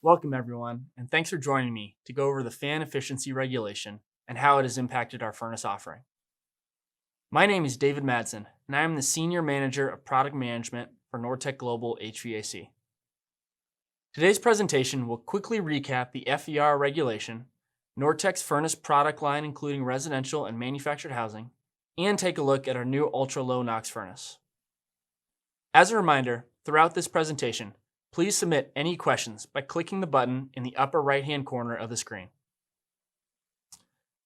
Welcome, everyone, and thanks for joining me to go over the fan efficiency regulation and how it has impacted our furnace offering. My name is David Madsen, and I am the Senior Manager of Product Management for Nortech Global HVAC. Today's presentation will quickly recap the FER regulation, Nortech's furnace product line including residential and manufactured housing, and take a look at our new ultra-low NOx furnace. As a reminder, throughout this presentation, please submit any questions by clicking the button in the upper right-hand corner of the screen.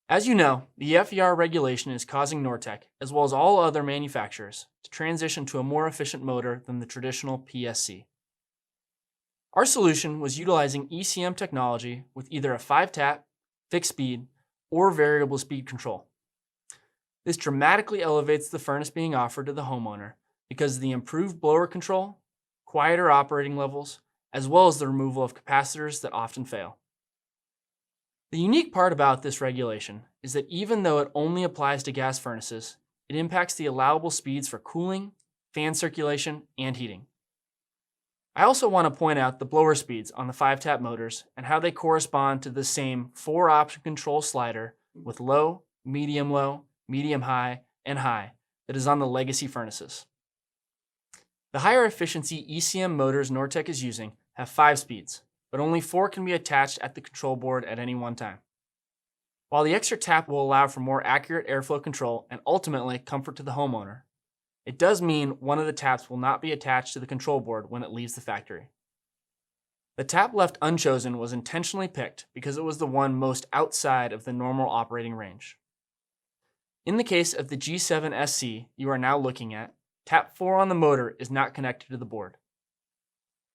As you know, the FER regulation is causing Nortech, as well as all other manufacturers, to transition to a more efficient motor than the traditional PSC. Our solution was utilizing ECM technology with either a 5-tap, fixed speed, or variable speed control. This dramatically elevates the furnace being offered to the homeowner because of the improved blower control, quieter operating levels, as well as the removal of capacitors that often fail. The unique part about this regulation is that even though it only applies to gas furnaces, it impacts the allowable speeds for cooling, fan circulation, and heating. I also want to point out the blower speeds on the 5-tap motors and how they correspond to the same 4-option control slider with low, medium high, and high that is on the legacy furnaces. The higher efficiency ECM motors Nortech is using have 5 speeds, but only 4 can be attached at the control board at any one time. While the extra tap will allow for more accurate airflow control and ultimately comfort to the homeowner, it does mean one of the taps will not be attached to the control board when it leaves the factory. The tap left unchosen was intentionally picked because it was the one most outside of the normal operating range. In the case of the G7SC you are now looking at, tap 4 on the motor is not connected to the board.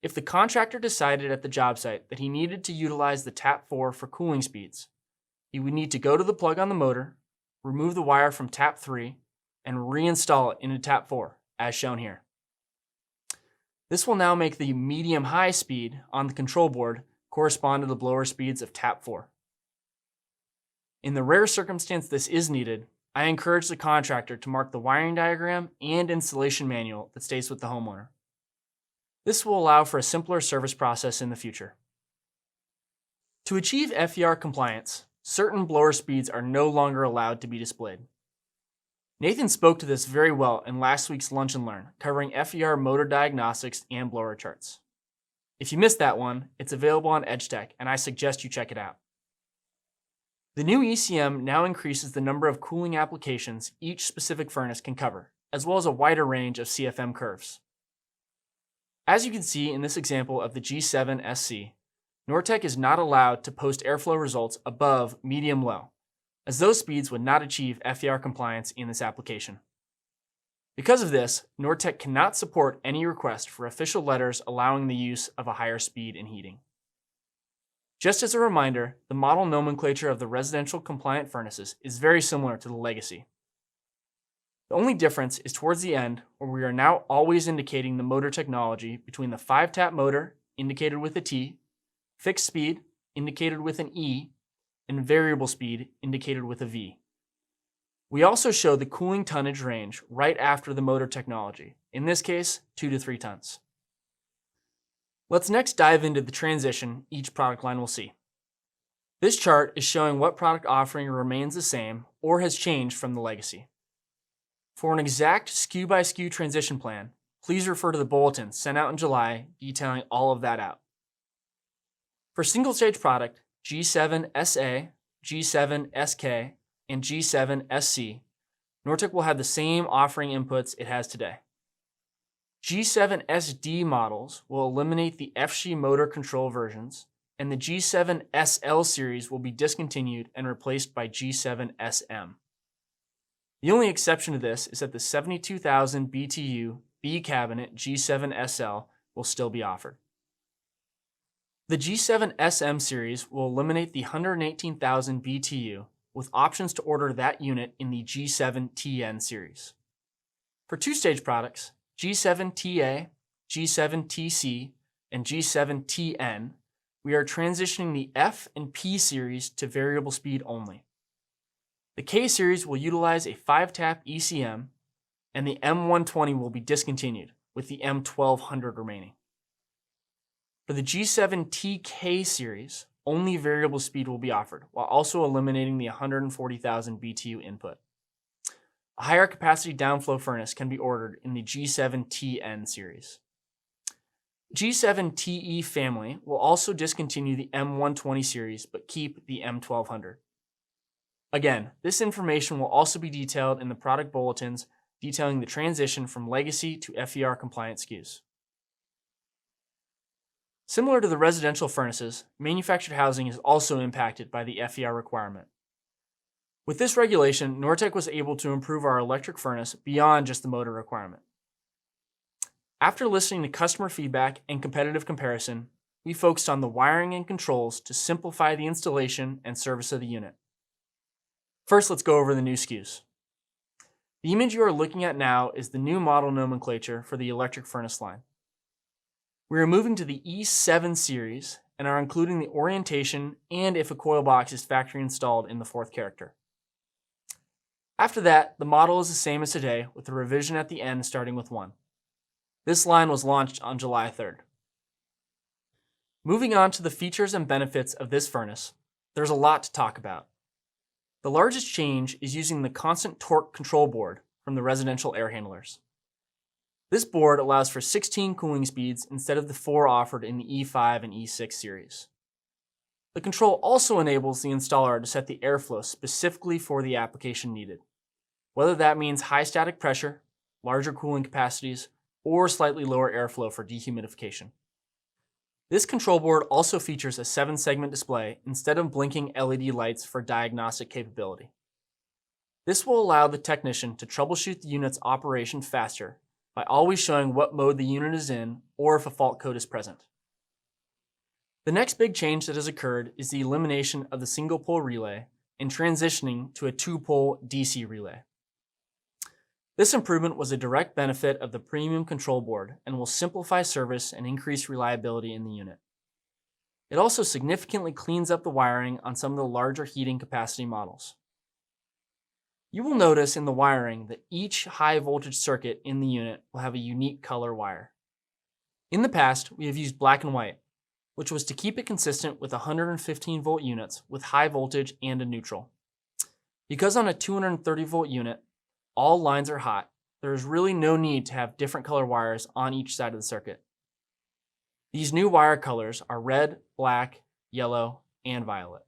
If the contractor decided at the job site that he needed to utilize the tap 4 for cooling speeds, he would need to go to the plug on the motor, remove the wire from tap 3, and reinstall it into tap 4, as shown here. This will now make the medium-high speed on the control board correspond to the blower speeds of tap 4. In the rare circumstance this is needed, I encourage the contractor to mark the wiring diagram and installation manual that stays with the homeowner. This will allow for a simpler service process in the future. To achieve FER compliance, certain blower speeds are no longer allowed to be displayed. Nathan spoke to this very well in last week's Lunch and Learn, covering FER motor diagnostics and blower charts. If you missed that one, it's available on EdgeTech, and I suggest you check it out. The new ECM now increases the number of cooling applications each specific furnace can cover, as well as a wider range of CFM curves. As you can see in this example of the G7SC, Nortech is not allowed to post airflow results above medium-low, as those speeds would not achieve FER compliance in this application. Because of this, Nortech cannot support any request for official letters allowing the use of a higher speed in heating. Just as a reminder, the model nomenclature of the residential compliant furnaces is very similar to the legacy. The only difference is towards the end, where we are now always indicating the motor technology between the 5-tap motor, indicated with a T, fixed speed, indicated with an E, and variable speed, indicated with a V. We also show the cooling tonnage range right after the motor technology, in this case, 2 to 3 tons. Let's next dive into the transition each product line will see. This chart is showing what product offering remains the same or has changed from the legacy. For an exact SKU by SKU transition plan, please refer to the bulletin sent out in July detailing all of that out. For single-stage product, G7SA, G7SK, and G7SC, Nortech will have the same offering inputs it has today. G7SD models will eliminate the FG motor control versions, and the G7SL series will be discontinued and replaced by G7SM. The only exception to this is that the 72,000 BTU B cabinet G7SL will still be offered. The G7SM series will eliminate the 118,000 BTU with options to order that unit in the G7TN series. For two-stage products, G7TA, G7TC, and G7TN, we are transitioning the F and P series to variable speed only. The K series will utilize a 5-tap ECM, and the M120 will be discontinued, with the M1200 remaining. For the G7TK series, only variable speed will be offered, while also eliminating the 140,000 BTU input. A higher capacity downflow furnace can be ordered in the G7TN series. G7TE family will also discontinue the M120 series but keep the M1200. Again, this information will also be detailed in the product bulletins detailing the transition from legacy to FER compliant SKUs. Similar to the residential furnaces, manufactured housing is also impacted by the FER requirement. With this regulation, Nortech was able to improve our electric furnace beyond just the motor requirement. After listening to customer feedback and competitive comparison, we focused on the wiring and controls to simplify the installation and service of the unit. First, let's go over the new SKUs. The image you are looking at now is the new model nomenclature for the electric furnace line. We are moving to the E7 series and are including the orientation and if a coil box is factory installed in the fourth character. After that, the model is the same as today with a revision at the end starting with 1. This line was launched on July 3rd. Moving on to the features and benefits of this furnace, there's a lot to talk about. The largest change is using the constant torque control board from the residential air handlers. This board allows for 16 cooling speeds instead of the 4 offered in the E5 and E6 series. The control also enables the installer to set the airflow specifically for the application needed, whether that means high static pressure, larger cooling capacities, or slightly lower airflow for dehumidification. This control board also features a 7-segment display instead of blinking LED lights for diagnostic capability. This will allow the technician to troubleshoot the unit's operation faster by always showing what mode the unit is in or if a fault code is present. The next big change that has occurred is the elimination of the single pole relay and transitioning to a 2-pole DC relay. This improvement was a direct benefit of the premium control board and will simplify service and increase reliability in the unit. It also significantly cleans up the wiring on some of the larger heating capacity models. You will notice in the wiring that each high voltage circuit in the unit will have a unique color wire. In the past, we have used black and white, which was to keep it consistent with 115 volt units with high voltage and a neutral. Because on a 230 volt unit, all lines are hot, there is really no need to have different color wires on each side of the circuit. These new wire colors are red, black, yellow, and violet.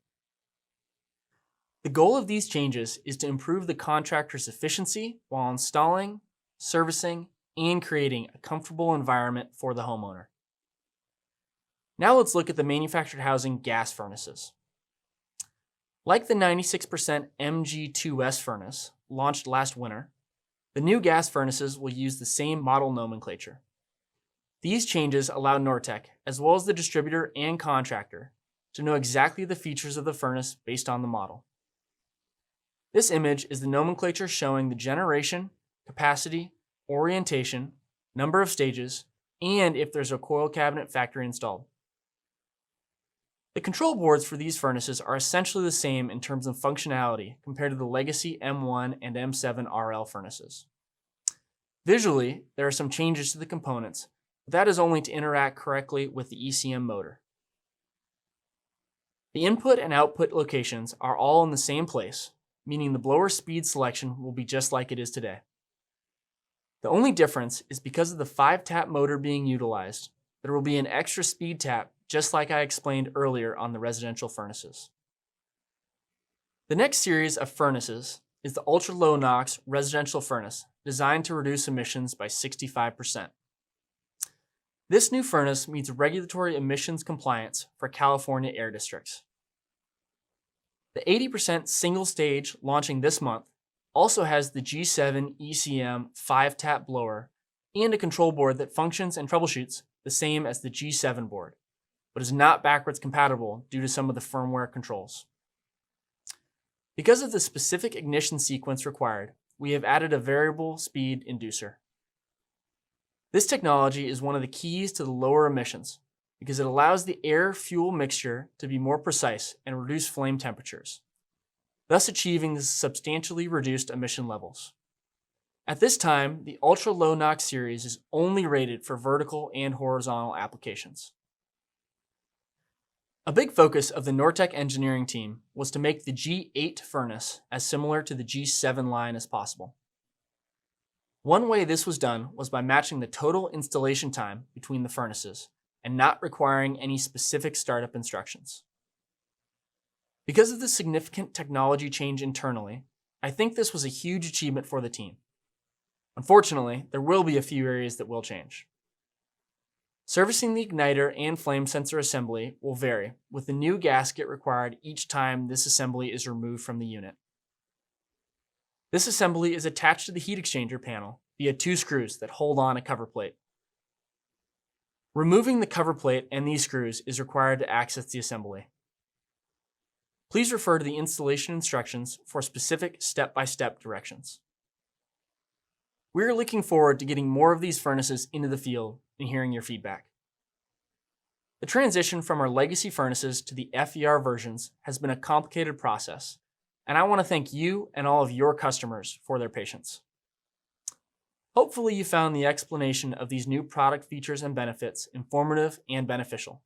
The goal of these changes is to improve the contractor's efficiency while installing, servicing, and creating a comfortable environment for the homeowner. Now let's look at the manufactured housing gas furnaces. Like the 96% MG2S furnace launched last winter, the new gas furnaces will use the same model nomenclature. These changes allow Nortech, as well as the distributor and contractor, to know exactly the features of the furnace based on the model. This image is the nomenclature showing the generation, capacity, orientation, number of stages, and if there's a coil cabinet factory installed. The control boards for these furnaces are essentially the same in terms of functionality compared to the legacy M1 and M7 RL furnaces. Visually, there are some changes to the components, but that is only to interact correctly with the ECM motor. The input and output locations are all in the same place, meaning the blower speed selection will be just like it is today. The only difference is because of the 5-tap motor being utilized, there will be an extra speed tap just like I explained earlier on the residential furnaces. The next series of furnaces is the ultra-low NOx residential furnace designed to reduce emissions by 65%. This new furnace meets regulatory emissions compliance for California air districts. The 80% single stage launching this month also has the G7 ECM 5-tap blower and a control board that functions and troubleshoots the same as the G7 board, but is not backwards compatible due to some of the firmware controls. Because of the specific ignition sequence required, we have added a variable speed inducer. This technology is one of the keys to the lower emissions because it allows the air-fuel mixture to be more precise and reduce flame temperatures, thus achieving the substantially reduced emission levels. At this time, the ultra-low NOx series is only rated for vertical and horizontal applications. A big focus of the Nortec engineering team was to make the G8 furnace as similar to the G7 line as possible. One way this was done was by matching the total installation time between the furnaces and not requiring any specific startup instructions. Because of the significant technology change internally, I think this was a huge achievement for the team. Unfortunately, there will be a few areas that will change. Servicing the igniter and flame sensor assembly will vary, with the new gasket required each time this assembly is removed from the unit. This assembly is attached to the heat exchanger panel via 2 screws that hold on a cover plate. Removing the cover plate and these screws is required to access the assembly. Please refer to the installation instructions for specific step-by-step directions. We are looking forward to getting more of these furnaces into the field and hearing your feedback. The transition from our legacy furnaces to the FER versions has been a complicated process, and I want to thank you and all of your customers for their patience. Hopefully you found the explanation of these new product features and benefits informative and beneficial.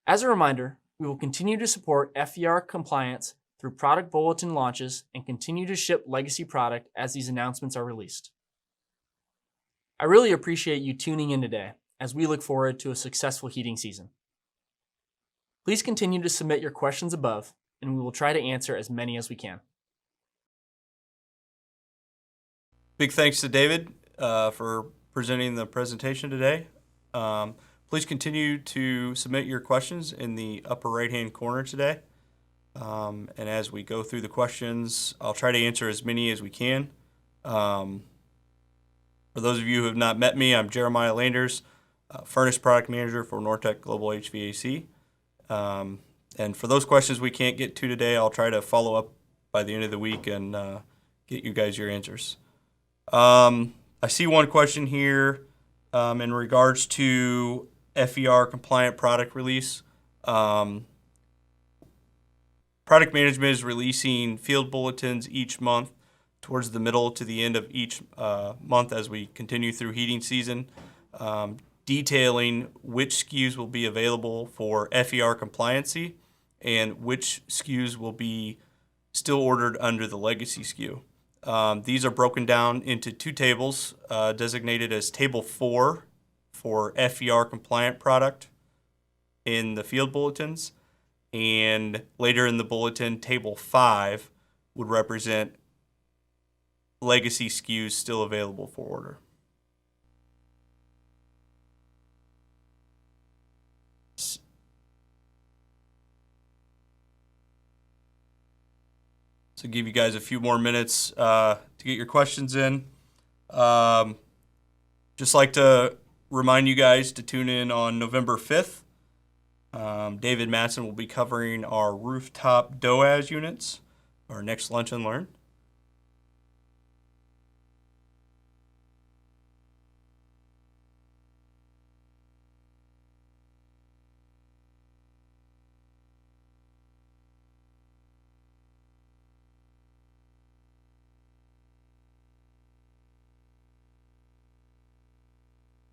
As a reminder, we will continue to support FER compliance through product bulletin launches and continue to ship legacy product as these announcements are released. I really appreciate you tuning in today as we look forward to a successful heating season. Please continue to submit your questions above, and we will try to answer as many as we can. Big thanks to David for presenting the presentation today. Please continue to submit your questions in the upper right-hand corner today. And as we go through the questions, I'll try to answer as many as we can. For those of you who have not met me, I'm Jeremiah Landers, Furnace Product Manager for Nortec Global HVAC. And for those questions we can't get to today, I'll try to follow up by the end of the week and get you guys your answers. I see one question here in regards to FER compliant product release. Product management is releasing field bulletins each month towards the middle to the end of each month as we continue through heating season, detailing which SKUs will be available for FER compliancy and which SKUs will be still ordered under the legacy SKU. These are broken down into 2 tables designated as Table 4 for FER compliant product in the field bulletins, and later in the bulletin, Table 5 would represent legacy SKUs still available for order. So give you guys a few more minutes to get your questions in. Just like to remind you guys to tune in on November 5th. David Matson will be covering our rooftop DOAS units, our next Lunch and Learn.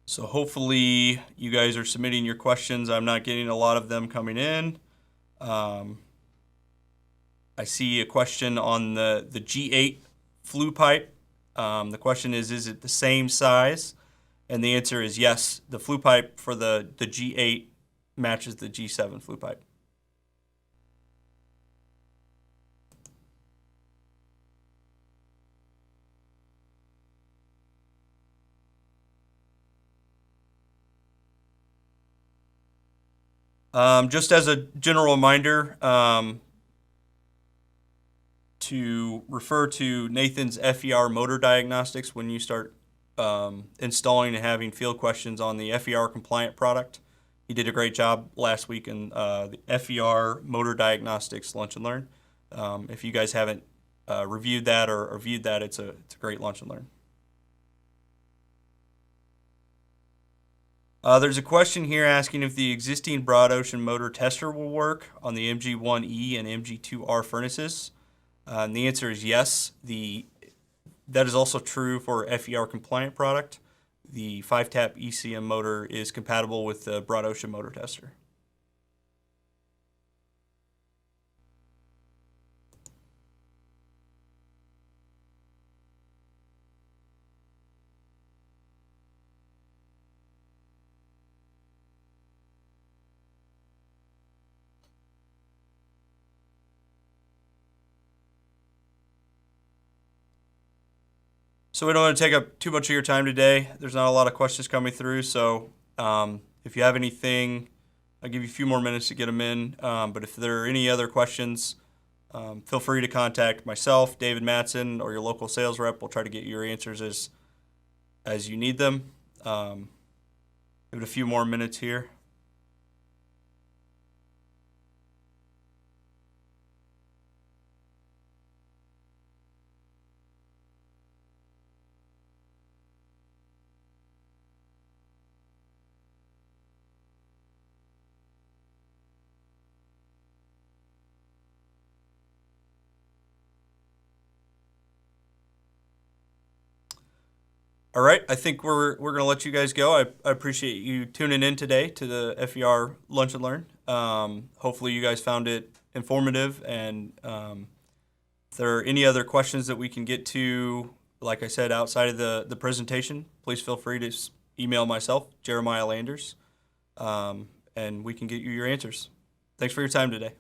So hopefully you guys are submitting your questions. I'm not getting a lot of them coming in. I see a question on the G8 flue pipe. The question is it the same size? And the answer is yes. The flue pipe for the G8 matches the G7 flue pipe. Just as a general reminder, to refer to Nathan's FER motor diagnostics when you start installing and having field questions on the FER compliant product. He did a great job last week in the FER motor diagnostics Lunch and Learn. If you guys haven't reviewed that or viewed that, it's a great Lunch and Learn. There's a question here asking if the existing broad ocean motor tester will work on the MG1E and MG2R furnaces. And the answer is yes. That is also true for FER compliant product. The 5-tap ECM motor is compatible with the broad ocean motor tester. So we don't want to take up too much of your time today. There's not a lot of questions coming through, so if you have anything, I'll give you a few more minutes to get them in. But if there are any other questions, feel free to contact myself, David Matson, or your local sales rep. We'll try to get your answers as you need them. Give it a few more minutes here. All right, I think we're going to let you guys go. I appreciate you tuning in today to the FER Lunch and Learn. Hopefully you guys found it informative, and if there are any other questions that we can get to, like I said, outside of the presentation, please feel free to email myself, Jeremiah Landers, and we can get you your answers. Thanks for your time today.